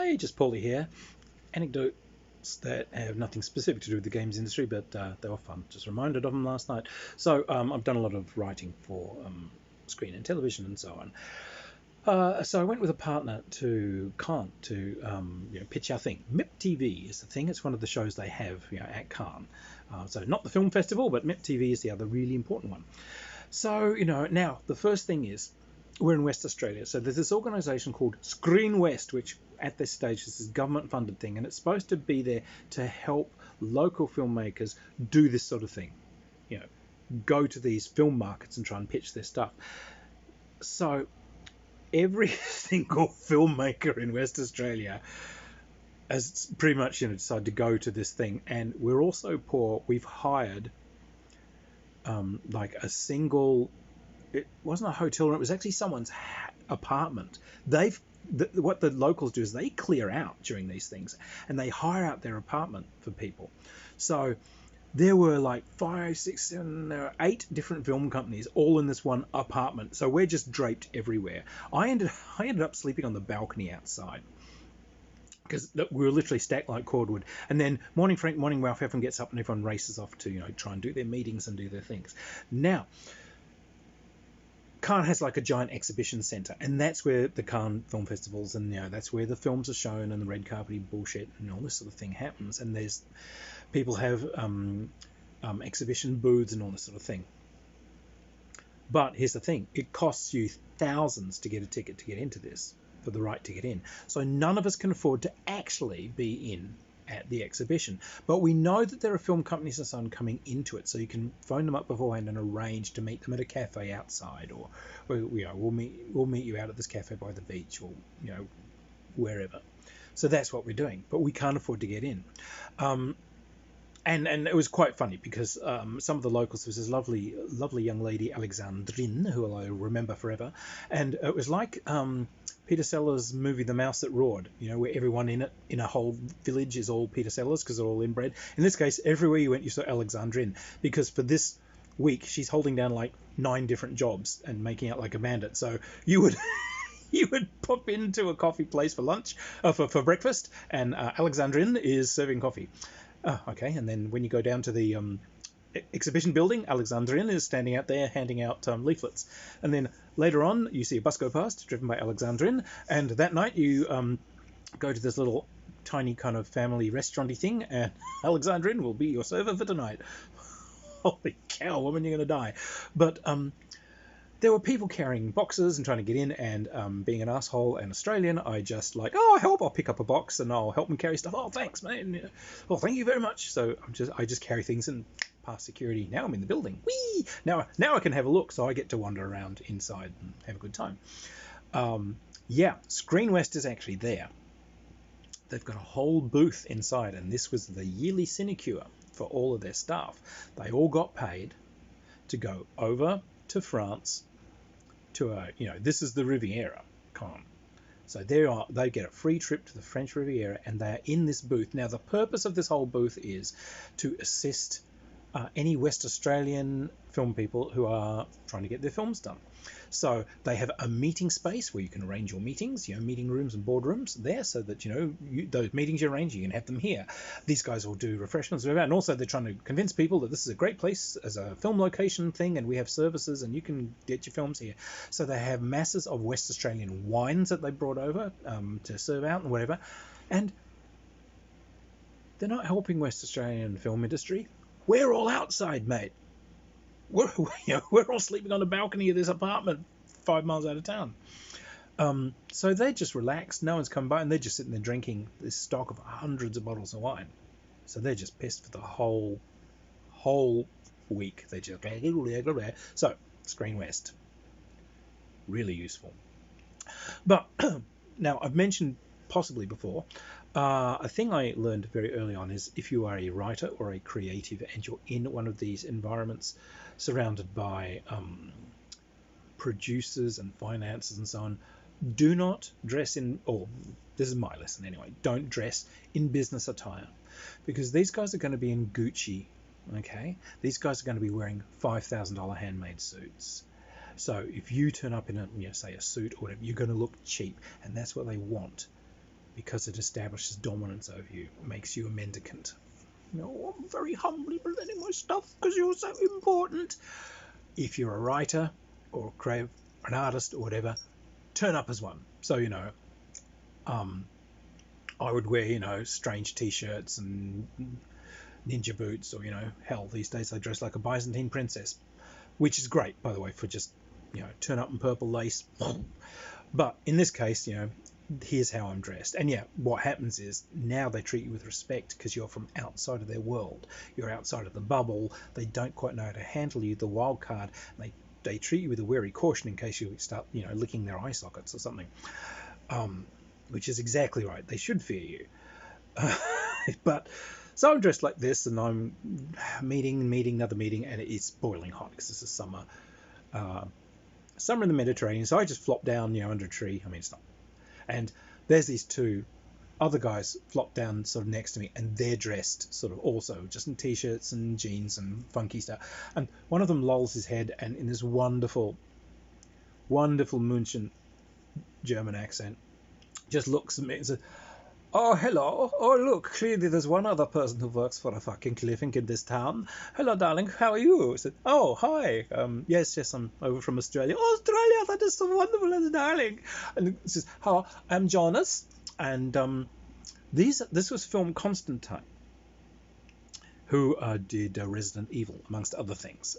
Hey, just Paulie here. Anecdotes that have nothing specific to do with the games industry, but they were fun. Just reminded of them last night. So I've done a lot of writing for screen and television and so on. So I went with a partner to Cannes to pitch our thing. MIP TV is the thing. It's one of the shows they have at Cannes. So not the film festival, but MIP TV is the other really important one. So now the first thing is, we're in West Australia, so there's this organisation called Screen West, which at this stage is this government-funded thing, and it's supposed to be there to help local filmmakers do this sort of thing. Go to these film markets and try and pitch their stuff. So every single filmmaker in West Australia has pretty much decided to go to this thing, and we're also poor. We've hired like a single. It wasn't a hotel room. It was actually someone's apartment. What the locals do is they clear out during these things and they hire out their apartment for people. So there were like 5, 6, 7, there were 8 different film companies all in this one apartment. So we're just draped everywhere. I ended up sleeping on the balcony outside because we were literally stacked like cordwood. And then morning Frank, morning Ralph, everyone gets up and everyone races off to try and do their meetings and do their things. Now, Cannes has like a giant exhibition centre, and that's where the Cannes film festivals and that's where the films are shown and the red carpety bullshit and all this sort of thing happens. And there's people have exhibition booths and all this sort of thing. But here's the thing: it costs you thousands to get a ticket to get into this, for the right to get in. So none of us can afford to actually be in at the exhibition, but we know that there are film companies and so on coming into it, so you can phone them up beforehand and arrange to meet them at a cafe outside, or we'll meet you out at this cafe by the beach, or wherever. So that's what we're doing, but we can't afford to get in. And it was quite funny because some of the locals, there was this lovely young lady, Alexandrine, who I'll remember forever, and it was like Peter Sellers' movie The Mouse That Roared, where everyone in a whole village is all Peter Sellers because they're all inbred. In this case, everywhere you went, you saw Alexandrine, because for this week, she's holding down like 9 different jobs and making out like a bandit. So you would you would pop into a coffee place for lunch, for breakfast, and Alexandrine is serving coffee. Okay, and then when you go down to the exhibition building, Alexandrine is standing out there handing out leaflets. And then later on, you see a bus go past, driven by Alexandrine, and that night you go to this little tiny kind of family restaurant-y thing, and Alexandrine will be your server for tonight. Holy cow, woman, you're going to die. But there were people carrying boxes and trying to get in, and being an asshole and Australian, I just like, help, I'll pick up a box and I'll help them carry stuff. Oh, thanks, man. Well, thank you very much. So I just carry things and past security. Now I'm in the building. Whee! Now I can have a look, so I get to wander around inside and have a good time. Screen West is actually there. They've got a whole booth inside, and this was the yearly sinecure for all of their staff. They all got paid to go over to France to this is the Riviera con. So they get a free trip to the French Riviera, and they are in this booth. Now the purpose of this whole booth is to assist any West Australian film people who are trying to get their films done. So they have a meeting space where you can arrange your meetings, meeting rooms and boardrooms there, so that those meetings you arrange, you can have them here. These guys will do refreshments, and also they're trying to convince people that this is a great place as a film location thing, and we have services, and you can get your films here. So they have masses of West Australian wines that they brought over to serve out and whatever, and they're not helping West Australian film industry. We're all outside, mate. We're all sleeping on the balcony of this apartment 5 miles out of town. So they're just relaxed. No one's come by, and they're just sitting there drinking this stock of hundreds of bottles of wine. So they're just pissed for the whole week. They just so Screen West, really useful. But now I've mentioned possibly before. A thing I learned very early on is if you are a writer or a creative and you're in one of these environments surrounded by producers and finances and so on, do not dress in, or this is my lesson anyway, don't dress in business attire, because these guys are going to be in Gucci, okay? These guys are going to be wearing $5,000 handmade suits. So if you turn up in a, say a suit or whatever, you're going to look cheap, and that's what they want. because it establishes dominance over you, makes you a mendicant. I'm very humbly presenting my stuff because you're so important. If you're a writer or an artist or whatever, turn up as one. So, I would wear, strange t-shirts and ninja boots, or, hell, these days I dress like a Byzantine princess, which is great, by the way, for just, turn up in purple lace. But in this case, here's how I'm dressed. And yeah, what happens is now they treat you with respect because you're from outside of their world. You're outside of the bubble. They don't quite know how to handle you, the wild card. They treat you with a wary caution in case you start, licking their eye sockets or something. Which is exactly right. They should fear you. But so I'm dressed like this, and I'm meeting, another meeting, and it's boiling hot because this is summer. Summer in the Mediterranean. So I just flop down, under a tree. I mean, it's not. And there's these two other guys flop down sort of next to me, and they're dressed sort of also just in t-shirts and jeans and funky stuff. And one of them lolls his head, and in this wonderful, wonderful München German accent, just looks at me and says, "Oh, hello. Oh, look, clearly there's one other person who works for a fucking living in this town. Hello, darling, how are you?" I said, "Oh, hi. Yes, I'm over from Australia." "Oh, Australia, that is so wonderful, darling." And he says, "Hello, I'm Jonas." And this was film Constantine, who did Resident Evil, amongst other things.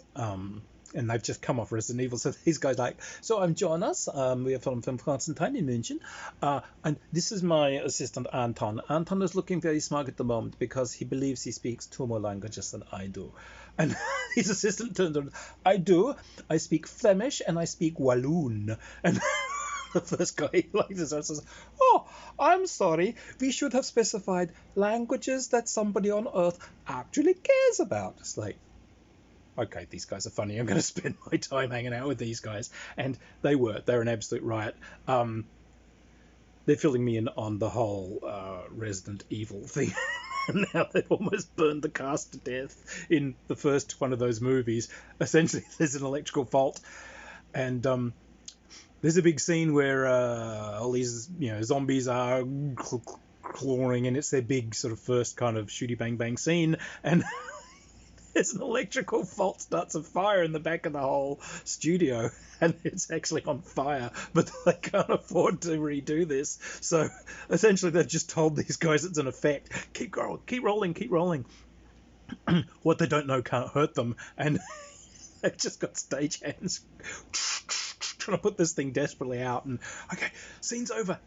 And they've just come off Resident Evil, so these guys like, "So I'm Jonas, we are from Constantine in München, and this is my assistant Anton. Anton is looking very smug at the moment because he believes he speaks 2 more languages than I do." And his assistant turns around, "I do. I speak Flemish and I speak Walloon." And the first guy like this says, "Oh, I'm sorry. We should have specified languages that somebody on Earth actually cares about." It's like, okay, these guys are funny. I'm going to spend my time hanging out with these guys. And they're an absolute riot. They're filling me in on the whole Resident Evil thing. Now they've almost burned the cast to death in the first one of those movies. Essentially, there's an electrical fault. And there's a big scene where all these, zombies are clawing, and it's their big sort of first kind of shooty bang bang scene. And there's an electrical fault, starts a fire in the back of the whole studio, and it's actually on fire, but they can't afford to redo this. So essentially they've just told these guys it's an effect. Keep rolling. What they don't know can't hurt them, and they've just got stagehands trying to put this thing desperately out. And okay, scene's over.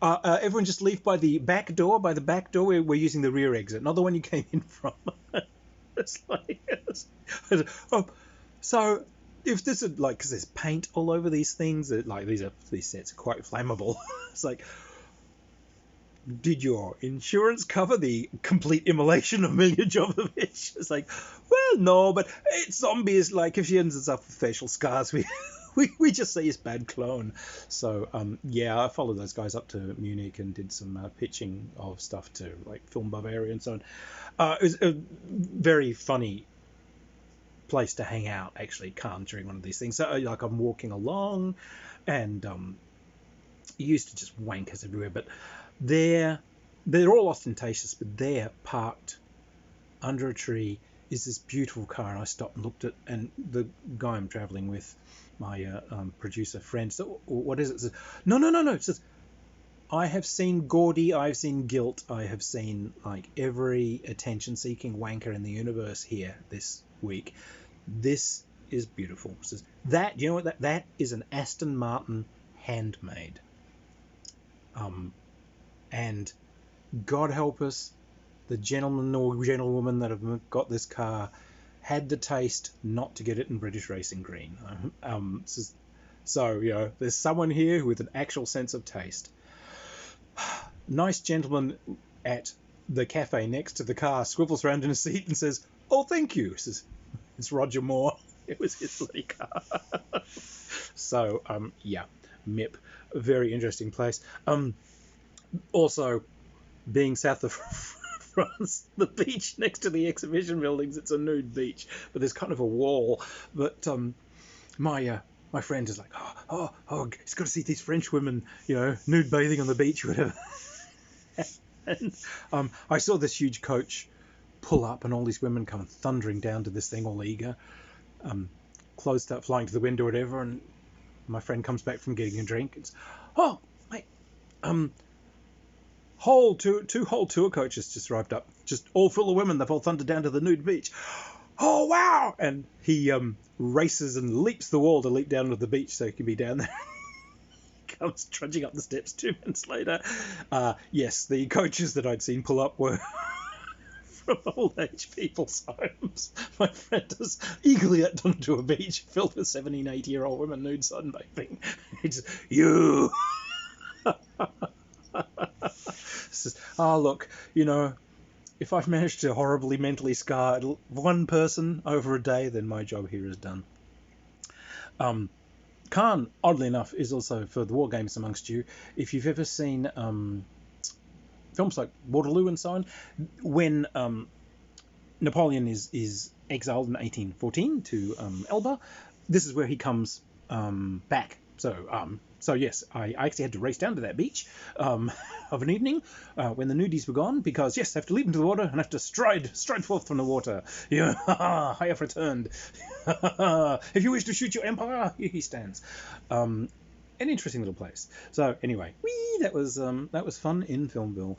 Everyone just leave by the back door. We're using the rear exit, not the one you came in from. It's like, oh, so if this is like, because there's paint all over these things, like these sets are quite flammable. It's like, did your insurance cover the complete immolation of Milja Jovovich? It's like, well, no, but it's zombies. Like, if she ends up with facial scars, we just say it's bad clone. So yeah, I followed those guys up to Munich and did some pitching of stuff to like Film Bavaria and so on. It was a very funny place to hang out, actually, calm during one of these things. So like I'm walking along, and used to just wankers everywhere, but they're all ostentatious, but there, parked under a tree, is this beautiful car. And I stopped and looked at, and the guy I'm traveling with, my producer friend, said, "What is it?" Says, No. It says, "I have seen Gordy, I've seen Guilt, I have seen like every attention-seeking wanker in the universe here this week. This is beautiful." It says, "That, you know what, that is an Aston Martin handmade. And God help us, the gentleman or gentlewoman that have got this car had the taste not to get it in British Racing Green." So, there's someone here with an actual sense of taste. Nice gentleman at the cafe next to the car swivels around in a seat and says, "Oh, thank you." Says, "It's Roger Moore." It was his bloody car. So, yeah, MIP, a very interesting place. Also, being south of France, the beach next to the exhibition buildings, it's a nude beach, but there's kind of a wall. But my friend is like, oh, he's got to see these French women, nude bathing on the beach, whatever. And I saw this huge coach pull up, and all these women come thundering down to this thing, all eager. Clothes start flying to the window, or whatever, and my friend comes back from getting a drink. It's, oh, mate, two whole tour coaches just arrived up, just all full of women. They've all thundered down to the nude beach. Oh, wow! And he races and leaps the wall to leap down to the beach so he can be down there. Comes trudging up the steps 2 minutes later. Yes, the coaches that I'd seen pull up were from old age people's homes. My friend has eagerly leapt onto a beach filled with 17, 80-year-old women nude sunbathing. It's you. Oh, look, you know, if I've managed to horribly mentally scar one person over a day, then my job here is done. Cannes, oddly enough, is also for the war games amongst you. If you've ever seen films like Waterloo and so on, when Napoleon is exiled in 1814 to Elba, this is where he comes back. So yes, I actually had to race down to that beach of an evening when the nudies were gone, because yes, I have to leap into the water and have to stride forth from the water. Yeah, I have returned. If you wish to shoot your empire, here he stands. An interesting little place. So anyway, that was fun in Filmville.